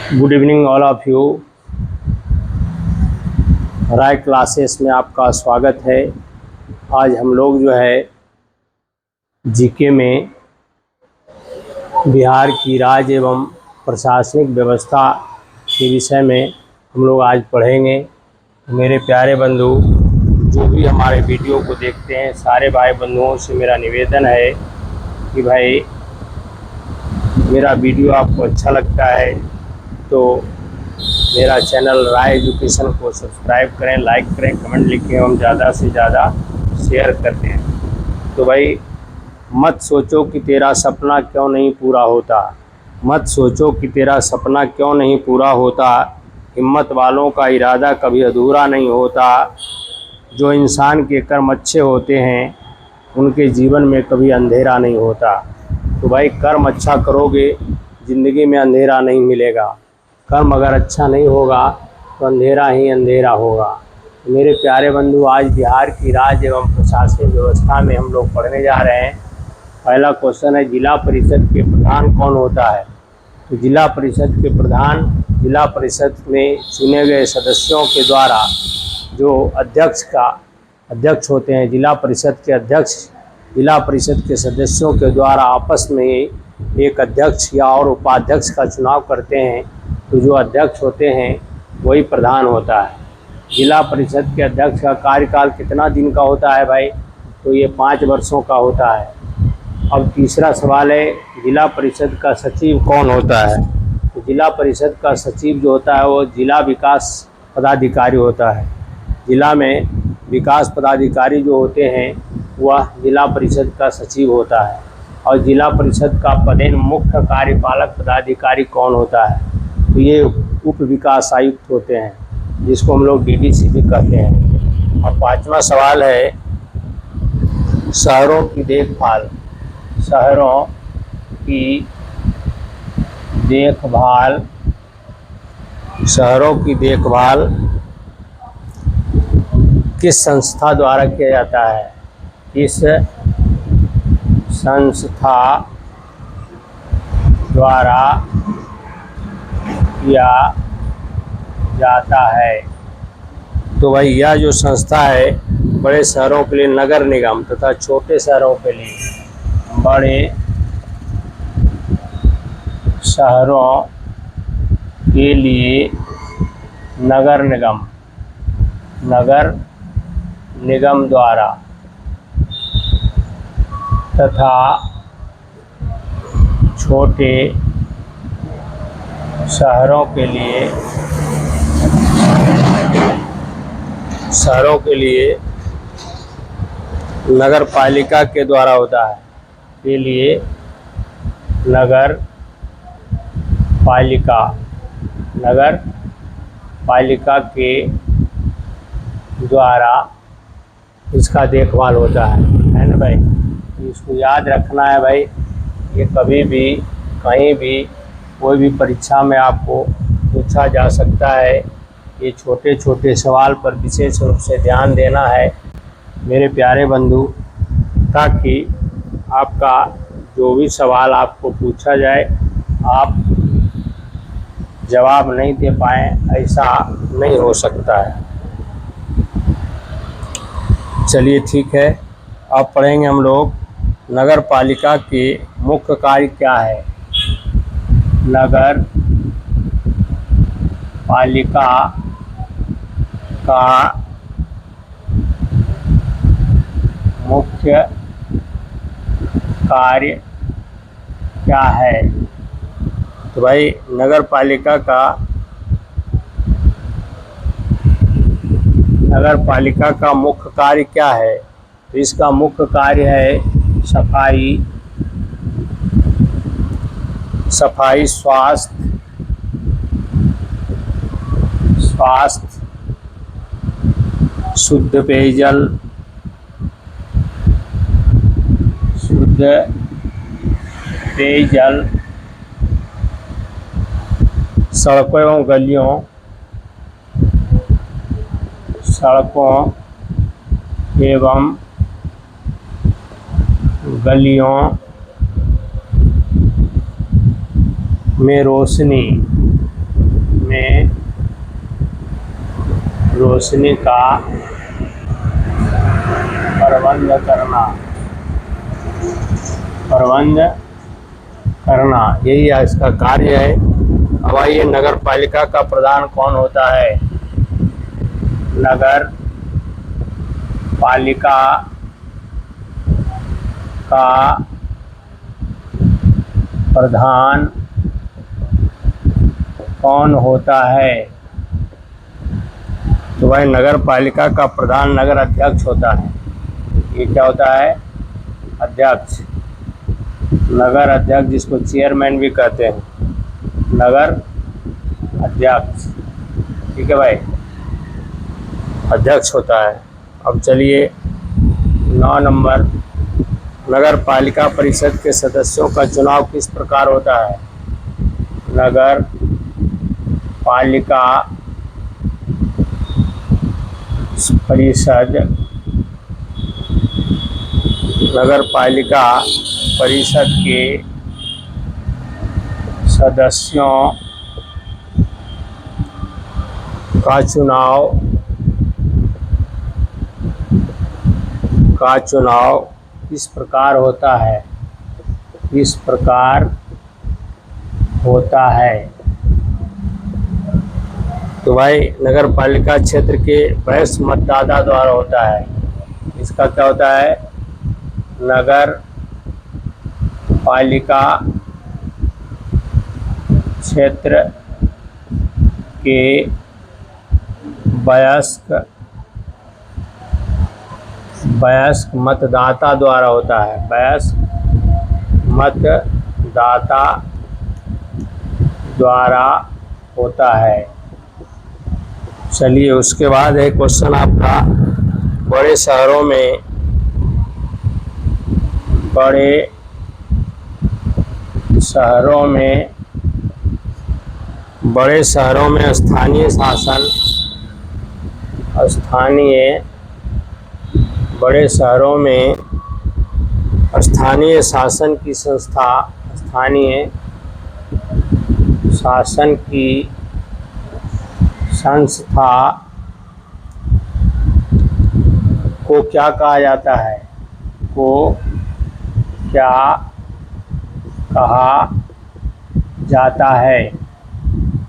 Good evening all of you. Rai classes में आपका स्वागत है। आज हम लोग जो है जीके में बिहार की राज्य एवं प्रशासनिक व्यवस्था के विषय में हम लोग आज पढ़ेंगे। मेरे प्यारे बंधु जो भी हमारे वीडियो को देखते हैं, सारे भाई बंधुओं से मेरा निवेदन है कि भाई मेरा वीडियो आपको अच्छा लगता है तो मेरा चैनल राय एजुकेशन को सब्सक्राइब करें, लाइक करें, कमेंट लिखें एवं ज़्यादा से ज़्यादा शेयर करते हैं। तो भाई मत सोचो कि तेरा सपना क्यों नहीं पूरा होता, मत सोचो कि तेरा सपना क्यों नहीं पूरा होता। हिम्मत वालों का इरादा कभी अधूरा नहीं होता। जो इंसान के कर्म अच्छे होते हैं उनके जीवन में कभी अंधेरा नहीं होता। तो भाई कर्म अच्छा करोगे, ज़िंदगी में अंधेरा नहीं मिलेगा। कर्म अगर अच्छा नहीं होगा तो अंधेरा ही अंधेरा होगा। मेरे प्यारे बंधु, आज बिहार की राज्य एवं प्रशासनिक व्यवस्था में हम लोग पढ़ने जा रहे हैं। पहला क्वेश्चन है, जिला परिषद के प्रधान कौन होता है? तो जिला परिषद के प्रधान जिला परिषद में चुने गए सदस्यों के द्वारा जो अध्यक्ष होते हैं, जिला परिषद के अध्यक्ष जिला परिषद के सदस्यों के द्वारा आपस में एक अध्यक्ष या और उपाध्यक्ष का चुनाव करते हैं। तो जो अध्यक्ष होते हैं वही प्रधान होता है। जिला परिषद के अध्यक्ष का कार्यकाल कितना दिन का होता है भाई? तो ये 5 वर्षों का होता है। अब तीसरा सवाल है, जिला परिषद का सचिव कौन होता है? तो जिला परिषद का सचिव जो होता है वो जिला विकास पदाधिकारी होता है। जिला में विकास पदाधिकारी जो होते हैं वह जिला परिषद का सचिव होता है। और जिला परिषद का पदेन मुख्य कार्यपालक पदाधिकारी कौन होता है? तो ये उप विकास आयुक्त होते हैं, जिसको हम लोग डीडीसी भी कहते हैं। और 5वां सवाल है, शहरों की देखभाल किस संस्था द्वारा किया जाता है? किस संस्था द्वारा किया जाता है? तो भाई यह जो संस्था है बड़े शहरों के लिए नगर निगम तथा छोटे शहरों के लिए बड़े शहरों के लिए नगर निगम द्वारा तथा छोटे शहरों के लिए नगर पालिका के द्वारा होता है। के लिए नगर पालिका के द्वारा इसका देखभाल होता है ना भाई? इसको याद रखना है भाई। ये कभी भी कहीं भी कोई भी परीक्षा में आपको पूछा जा सकता है। ये छोटे छोटे सवाल पर विशेष रूप से ध्यान देना है मेरे प्यारे बंधु, ताकि आपका जो भी सवाल आपको पूछा जाए आप जवाब नहीं दे पाएँ, ऐसा नहीं हो सकता है। चलिए ठीक है, अब पढ़ेंगे हम लोग नगर पालिका के मुख्य कार्य क्या है। नगर पालिका का मुख्य कार्य क्या है? तो भाई नगर पालिका का मुख्य कार्य क्या है? तो इसका मुख्य कार्य है सफाई, स्वास्थ्य, शुद्ध पेयजल, सड़कों एवं गलियों में रोशनी रोशनी का प्रबंध करना यही इसका कार्य है। अब आइए, नगर पालिका का प्रधान कौन होता है? नगर पालिका का प्रधान कौन होता है? तो भाई नगर पालिका का प्रधान नगर अध्यक्ष होता है। ये क्या होता है? अध्यक्ष, नगर अध्यक्ष, जिसको चेयरमैन भी कहते हैं, नगर अध्यक्ष। ठीक है भाई, अध्यक्ष होता है। अब चलिए 9 नंबर, नगर पालिका परिषद के सदस्यों का चुनाव किस प्रकार होता है? नगर पालिका परिषद, नगर पालिका परिषद के सदस्यों का चुनाव किस प्रकार होता है? किस प्रकार होता है? तो भाई नगर पालिका क्षेत्र के वरिष्ठ मतदाता द्वारा होता है। इसका क्या होता है? नगर पालिका क्षेत्र के वयस्क मतदाता द्वारा होता है। वयस्क मतदाता द्वारा होता है। चलिए, उसके बाद है क्वेश्चन आपका, बड़े शहरों में स्थानीय शासन की संस्था को क्या कहा जाता है?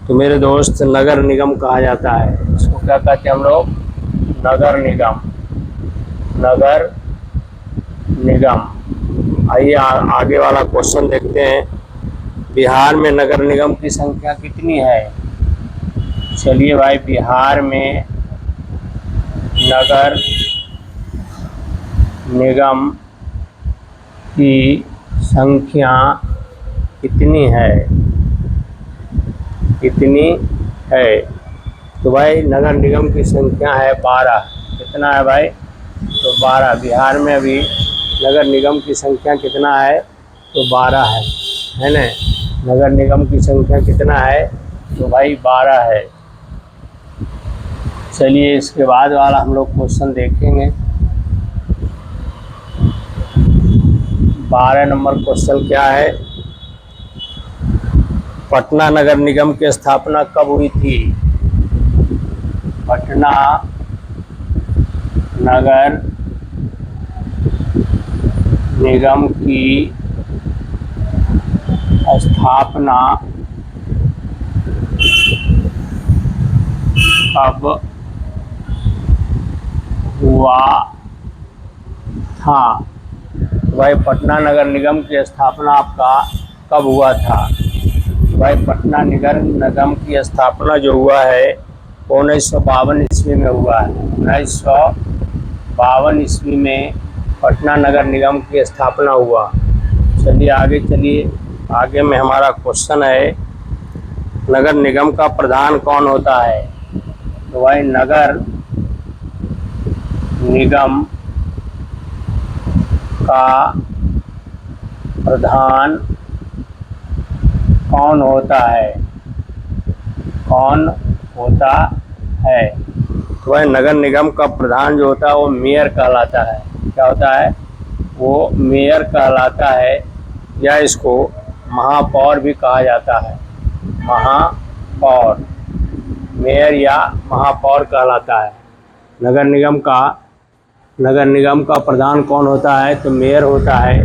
तो मेरे दोस्त, नगर निगम कहा जाता है। इसको क्या कहते हैं हम लोग? नगर निगम। आइए आगे वाला क्वेश्चन देखते हैं। बिहार में नगर निगम की संख्या कितनी है? चलिए भाई, बिहार में नगर निगम की संख्या कितनी है? तो भाई नगर निगम की संख्या है 12। कितना है भाई? तो 12। बिहार में अभी नगर निगम की संख्या कितना है? तो 12 है ना। नगर निगम की संख्या कितना है? तो भाई 12 है। चलिए, इसके बाद वाला हम लोग क्वेश्चन देखेंगे। 12 नंबर क्वेश्चन क्या है? पटना नगर निगम की स्थापना कब हुई थी? पटना नगर निगम की स्थापना कब हुआ था? भाई पटना नगर निगम की स्थापना आपका कब हुआ था? भाई पटना नगर निगम की स्थापना जो हुआ है 1952 ईस्वी में हुआ है। 1952 ईस्वी में पटना नगर निगम की स्थापना हुआ। चलिए आगे में हमारा क्वेश्चन है, नगर निगम का प्रधान कौन होता है? तो भाई नगर निगम का प्रधान कौन होता है? तो भाई नगर निगम का प्रधान जो होता है वो मेयर कहलाता है। क्या होता है? वो मेयर कहलाता है, या इसको महापौर भी कहा जाता है। मेयर या महापौर कहलाता है। नगर निगम का प्रधान कौन होता है? तो मेयर होता है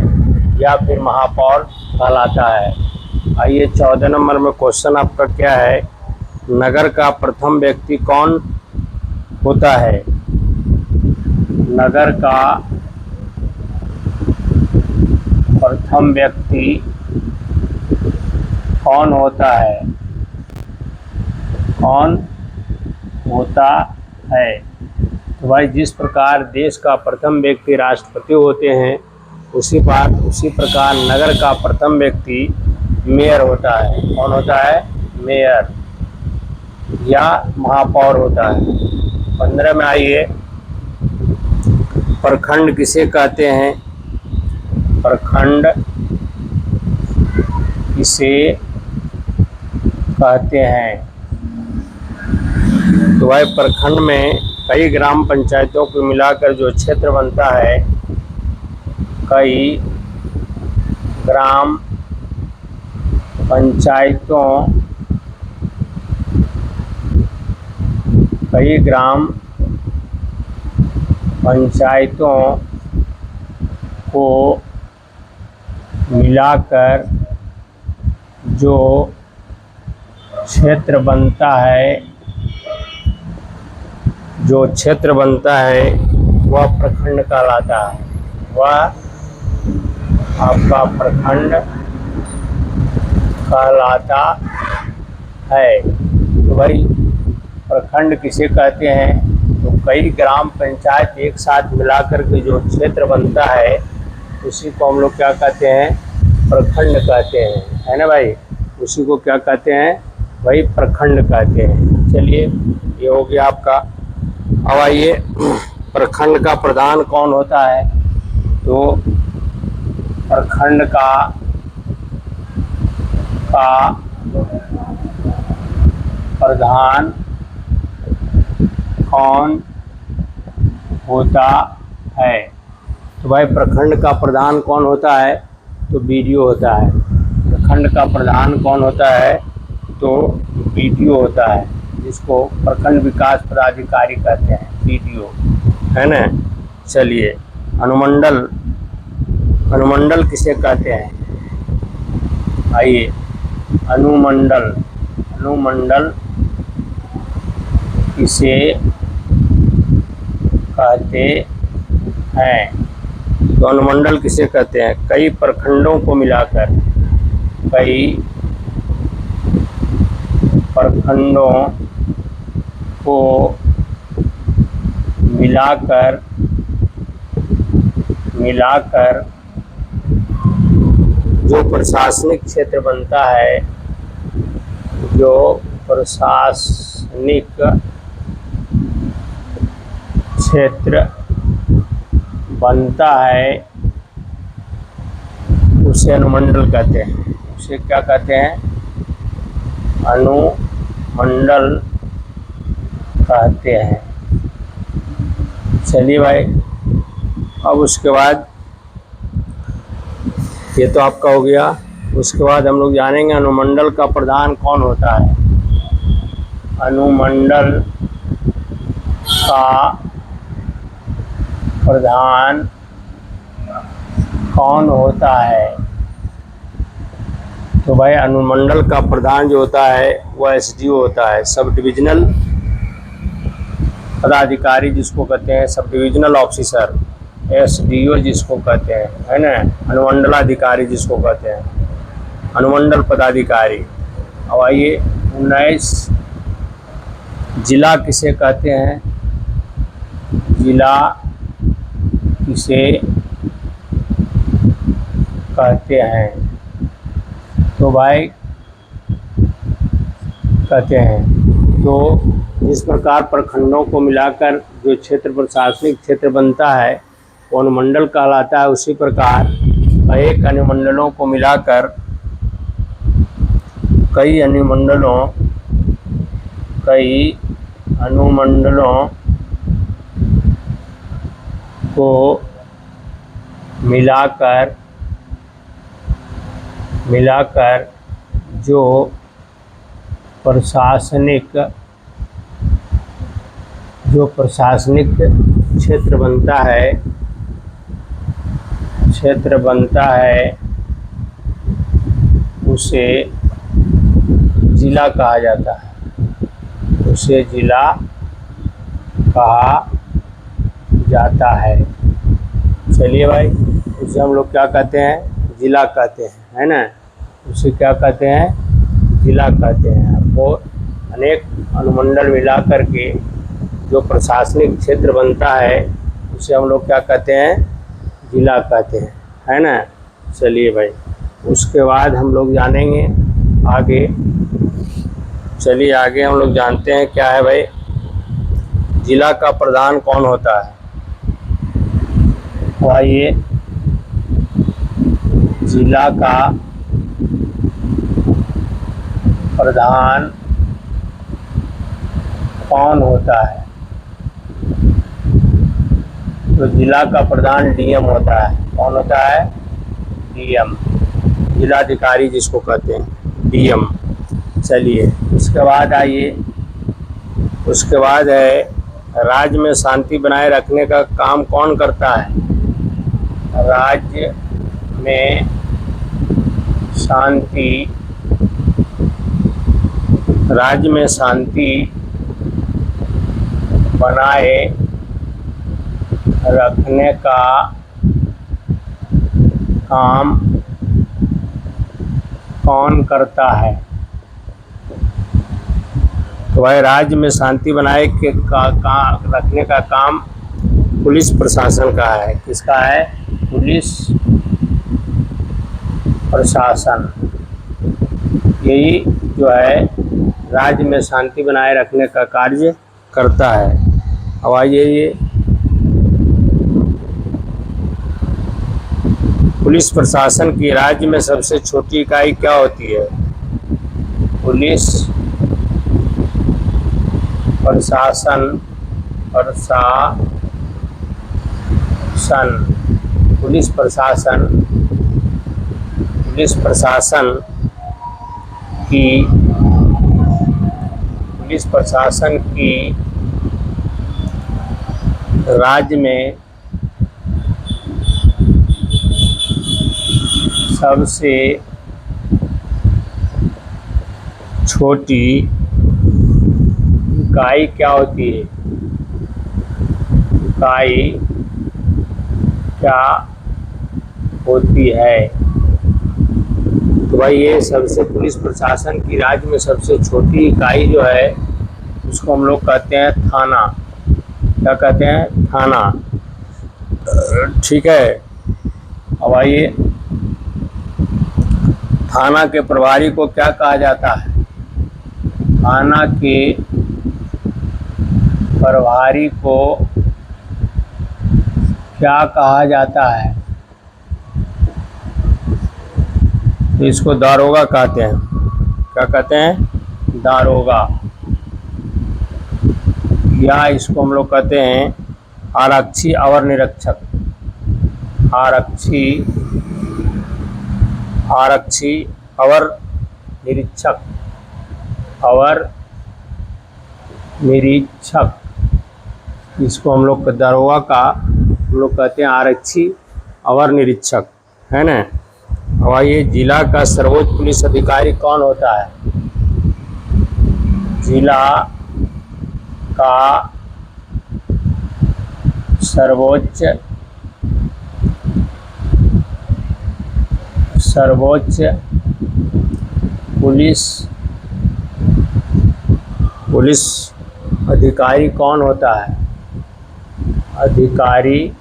या फिर महापौर कहलाता है। आइए 14 नंबर में क्वेश्चन आपका क्या है? नगर का प्रथम व्यक्ति कौन होता है? नगर का प्रथम व्यक्ति कौन होता है? कौन होता है? तो भाई जिस प्रकार देश का प्रथम व्यक्ति राष्ट्रपति होते हैं, उसी प्रकार नगर का प्रथम व्यक्ति मेयर होता है। कौन होता है? मेयर या महापौर होता है। 15 में आइए, प्रखंड किसे कहते हैं? प्रखंड किसे कहते हैं? तो भाई प्रखंड में कई ग्राम पंचायतों को मिलाकर जो क्षेत्र बनता है, कई ग्राम पंचायतों को मिलाकर जो क्षेत्र बनता है वह प्रखंड कहलाता है। वह आपका प्रखंड कहलाता है। तो भाई प्रखंड किसे कहते हैं? तो कई ग्राम पंचायत एक साथ मिलाकर के जो क्षेत्र बनता है, उसी को हम लोग क्या कहते हैं? प्रखंड कहते हैं, है ना भाई? उसी को क्या कहते हैं? वही प्रखंड कहते हैं। चलिए, ये हो गया आपका। अब आइए, प्रखंड का प्रधान कौन होता है? तो प्रखंड का प्रधान कौन होता है? तो भाई प्रखंड का प्रधान कौन होता है? तो बीडीओ होता है। प्रखंड का प्रधान कौन होता है? तो बीडीओ होता है, जिसको प्रखंड विकास पदाधिकारी कहते हैं, बीडीओ, है ना। चलिए, अनुमंडल किसे कहते हैं? आइए, अनुमंडल किसे कहते हैं? तो अनुमंडल किसे कहते हैं? कई प्रखंडों को मिलाकर जो प्रशासनिक क्षेत्र बनता है, उसे अनुमंडल कहते हैं। उसे क्या कहते हैं? अनुमंडल कहते हैं। चलिए भाई, अब उसके बाद ये तो आपका हो गया। उसके बाद हम लोग जानेंगे अनुमंडल का प्रधान कौन होता है। अनुमंडल का प्रधान कौन होता है? तो भाई अनुमंडल का प्रधान जो होता है वह एसडीओ होता है, सब डिविजनल पदाधिकारी जिसको कहते हैं, सब डिविजनल ऑफिसर, एसडीओ जिसको कहते हैं, है ना। अनुमंडलाधिकारी जिसको कहते हैं, अनुमंडल पदाधिकारी। अब आइए 19, जिला किसे कहते हैं? जिला किसे कहते हैं? तो भाई कहते हैं, तो जिस प्रकार प्रखंडों को मिलाकर जो क्षेत्र प्रशासनिक क्षेत्र बनता है वो अनुमंडल कहलाता है, उसी प्रकार कई अनुमंडलों को मिलाकर कई अनुमंडलों को मिलाकर जो प्रशासनिक जो प्रशासनिक क्षेत्र बनता है उसे जिला कहा जाता है, उसे जिला कहा जाता है। चलिए भाई, उसे हम लोग क्या कहते हैं? जिला कहते हैं, है ना। उसे क्या कहते हैं? जिला कहते हैं। वो अनेक अनुमंडल मिला करके जो प्रशासनिक क्षेत्र बनता है उसे हम लोग क्या कहते हैं? जिला कहते हैं, है ना। चलिए भाई, उसके बाद हम लोग जानेंगे आगे। चलिए आगे हम लोग जानते हैं क्या है भाई, जिला का प्रधान कौन होता है। तो आइए, जिला का प्रधान कौन होता है? तो जिला का प्रधान डीएम होता है। कौन होता है? डीएम, जिलाधिकारी जिसको कहते हैं, डीएम। चलिए उसके बाद आइए, उसके बाद है राज्य में शांति बनाए रखने का काम कौन करता है? राज्य में शांति बनाए रखने का काम कौन करता है? तो भाई, राज्य में शांति बनाए रखने का काम पुलिस प्रशासन का है। किसका है? पुलिस प्रशासन। यही जो है राज्य में शांति बनाए रखने का कार्य करता है। अब आइए, ये पुलिस प्रशासन की राज्य में सबसे छोटी इकाई क्या होती है? पुलिस प्रशासन की राज्य में सबसे छोटी इकाई क्या होती है? इकाई क्या होती है? तो भाई, ये सबसे पुलिस प्रशासन की राज्य में सबसे छोटी इकाई जो है उसको हम लोग कहते हैं थाना। क्या कहते हैं? थाना। ठीक है। अब आइए, थाना के प्रभारी को क्या कहा जाता है? थाना के प्रभारी को क्या कहा जाता है? तो इसको दारोगा कहते हैं। क्या कहते हैं? दारोगा। या इसको हम लोग कहते हैं आरक्षी अवर निरीक्षक। आरक्षी अवर निरीक्षक। इसको हम लोग दारोगा का हम लोग कहते हैं आरक्षी अवर निरीक्षक, है ना। अब आइए, जिला का सर्वोच्च पुलिस अधिकारी कौन होता है? जिला का सर्वोच्च पुलिस अधिकारी कौन होता है? अधिकारी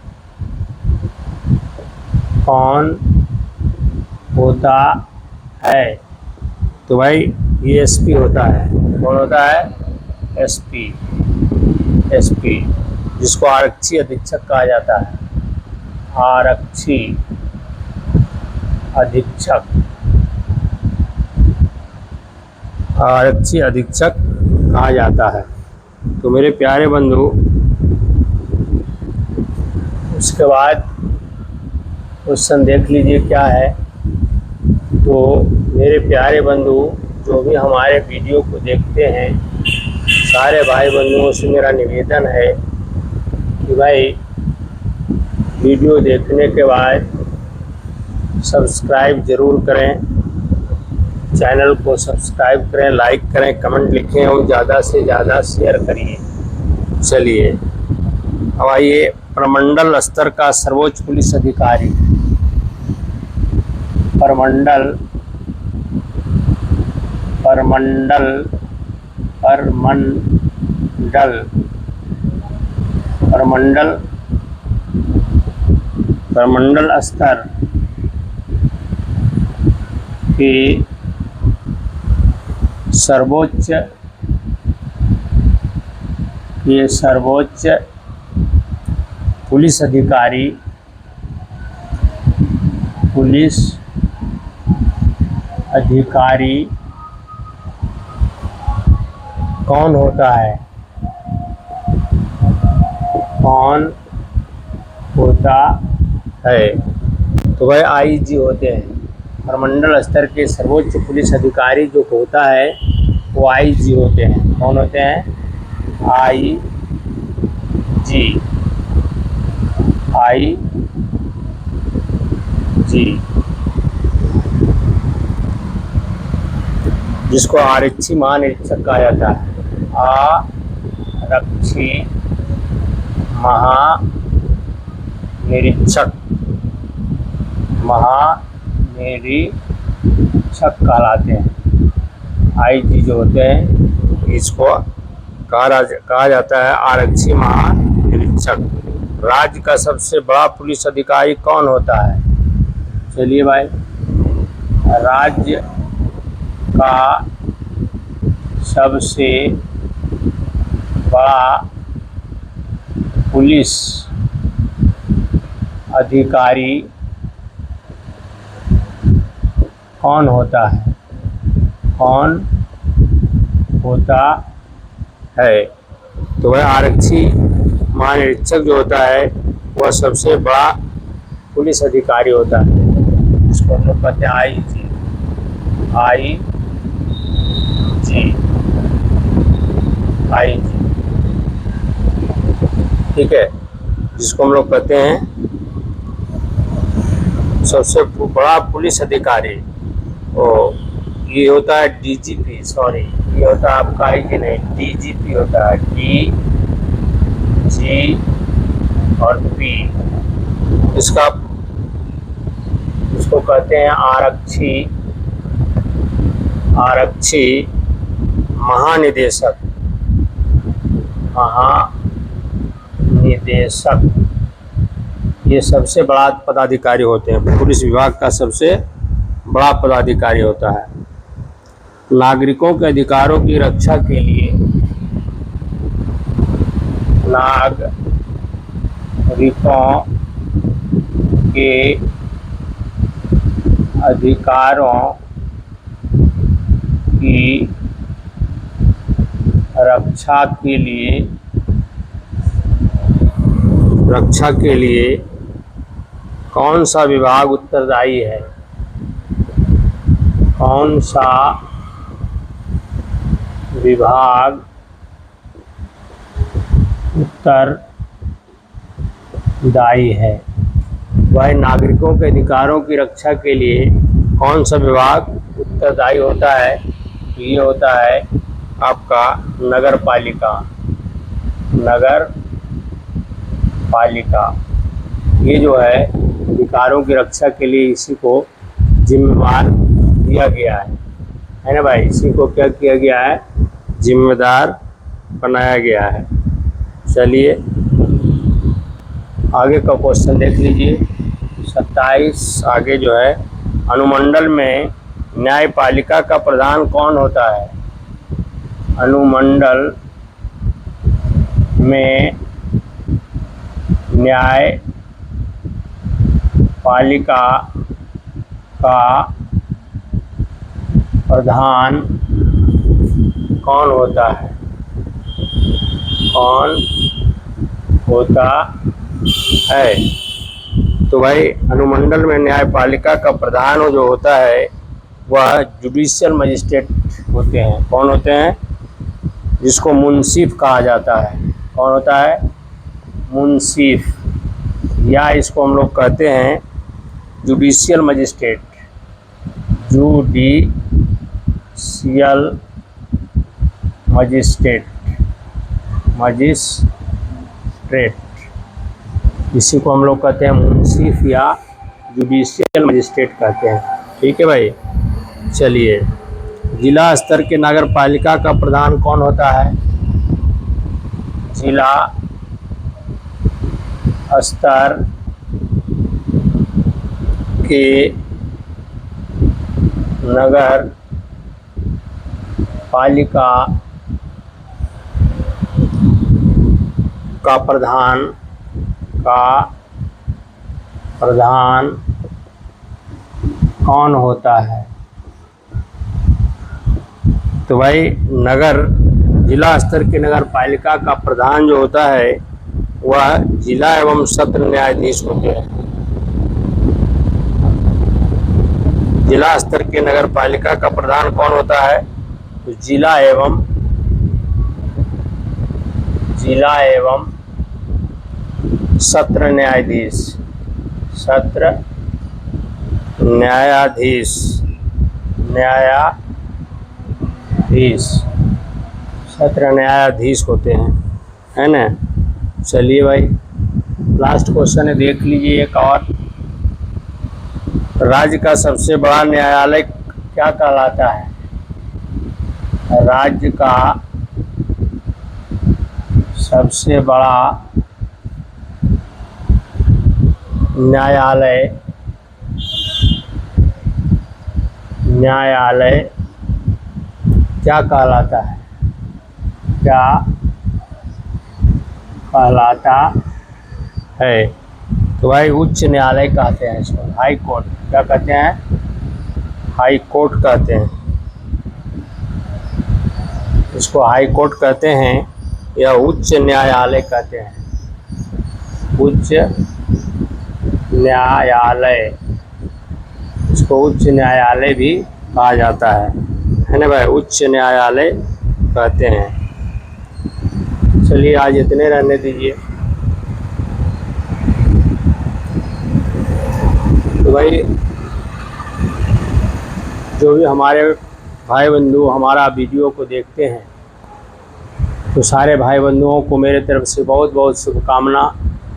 कौन होता है? तो भाई, ये एसपी होता है। कौन होता है? एसपी, जिसको आरक्षी अधीक्षक कहा जाता है। आरक्षी अधीक्षक कहा जाता है। तो मेरे प्यारे बंधु, उसके बाद क्वेश्चन देख लीजिए क्या है। तो मेरे प्यारे बंधु, जो भी हमारे वीडियो को देखते हैं, सारे भाई बंधुओं से मेरा निवेदन है कि भाई वीडियो देखने के बाद सब्सक्राइब ज़रूर करें, चैनल को सब्सक्राइब करें, लाइक करें, कमेंट लिखें और ज़्यादा से ज़्यादा शेयर करिए। चलिए अब आइए, प्रमंडल स्तर का सर्वोच्च पुलिस अधिकारी, प्रमंडल स्तर के सर्वोच्च पुलिस अधिकारी कौन होता है? तो वह आईजी होते हैं। प्रमंडल स्तर के सर्वोच्च पुलिस अधिकारी जो होता है वो आईजी होते हैं। कौन होते हैं? आईजी, जिसको आरक्षी महानिरीक्षक कहा जाता है। आरक्षी महानिरीक्षक कहलाते हैं। आईजी जो होते हैं इसको कहा जाता है आरक्षी महानिरीक्षक। राज्य का सबसे बड़ा पुलिस अधिकारी कौन होता है? चलिए भाई, राज्य का सबसे बड़ा पुलिस अधिकारी कौन होता है? तो वह आरक्षी महानिरीक्षक जो होता है वह सबसे बड़ा पुलिस अधिकारी होता है, जिसको हम लोग कहते हैं आईजी। ठीक है, जिसको हम लोग कहते हैं सबसे बड़ा पुलिस अधिकारी। ये होता है डीजीपी, सॉरी ये होता है आपका आईजी नहीं, डीजीपी होता है, DG और P। इसको कहते हैं आरक्षी महानिदेशक। ये सबसे बड़ा पदाधिकारी होते हैं, पुलिस विभाग का सबसे बड़ा पदाधिकारी होता है। नागरिकों के अधिकारों की रक्षा के लिए रक्षा के लिए कौन सा विभाग उत्तरदायी है? कौन सा विभाग उत्तरदायी है? वह नागरिकों के अधिकारों की रक्षा के लिए कौन सा विभाग उत्तरदायी होता है? ये होता है आपका नगर पालिका। ये जो है अधिकारों की रक्षा के लिए इसी को जिम्मेवार दिया गया है ना भाई? इसी को क्या किया गया है? जिम्मेदार बनाया गया है। चलिए आगे का क्वेश्चन देख लीजिए, 27 आगे जो है, अनुमंडल में न्यायपालिका का प्रधान कौन होता है? अनुमंडल में न्यायपालिका का प्रधान कौन होता है? तो भाई अनुमंडल में न्यायपालिका का प्रधान जो होता है वह जुडिशियल मजिस्ट्रेट होते हैं। कौन होते हैं? जिसको मुंसिफ कहा जाता है। कौन होता है? मुंसिफ, या इसको हम लोग कहते हैं जुडिशियल मजिस्ट्रेट। जुडिशियल मजिस्ट्रेट, इसी को हम लोग कहते हैं मुंसिफ या जुडिशियल मजिस्ट्रेट कहते हैं। ठीक है भाई। चलिए, जिला स्तर के नगर पालिका का प्रधान कौन होता है? जिला स्तर के नगर पालिका का प्रधान कौन होता है? तो भाई जिला स्तर के नगर पालिका का प्रधान जो होता है वह जिला एवं सत्र न्यायाधीश होते हैं। जिला स्तर के नगर पालिका का प्रधान कौन होता है? तो जिला एवं सत्र न्यायाधीश, सत्र न्यायाधीश होते हैं, है ना। चलिए भाई, लास्ट क्वेश्चन है, देख लीजिए एक और। राज्य का सबसे बड़ा न्यायालय क्या कहलाता है? राज्य का सबसे बड़ा न्यायालय क्या कहलाता है? क्या कहलाता है? तो भाई उच्च न्यायालय कहते हैं इसको, हाई कोर्ट। क्या कहते हैं? हाई कोर्ट कहते हैं इसको, हाई कोर्ट कहते हैं या उच्च न्यायालय कहते हैं। उच्च न्यायालय, इसको उच्च न्यायालय भी कहा जाता है ना भाई, उच्च न्यायालय कहते हैं। चलिए, आज इतने रहने दीजिए। तो भाई, जो भी हमारे भाई बंधु हमारा वीडियो को देखते हैं, तो सारे भाई बंधुओं को मेरे तरफ से बहुत बहुत शुभकामना,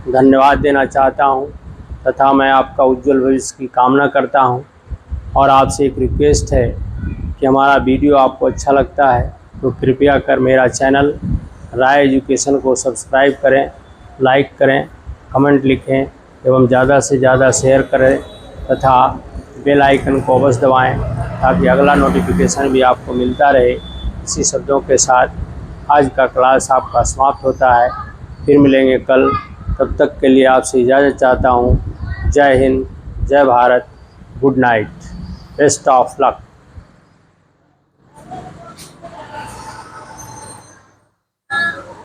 धन्यवाद देना चाहता हूं, तथा मैं आपका उज्जवल भविष्य की कामना करता हूं। और आपसे एक रिक्वेस्ट है कि हमारा वीडियो आपको अच्छा लगता है तो कृपया कर मेरा चैनल राय एजुकेशन को सब्सक्राइब करें, लाइक करें, कमेंट लिखें एवं ज़्यादा से ज़्यादा शेयर करें तथा बेल आइकन को अवश्य दबाएं ताकि अगला नोटिफिकेशन भी आपको मिलता रहे। इसी शब्दों के साथ आज का क्लास आपका समाप्त होता है। फिर मिलेंगे कल, तब तक के लिए आपसे इजाज़त चाहता हूँ। जय हिंद, जय Bharat, good night, best of luck.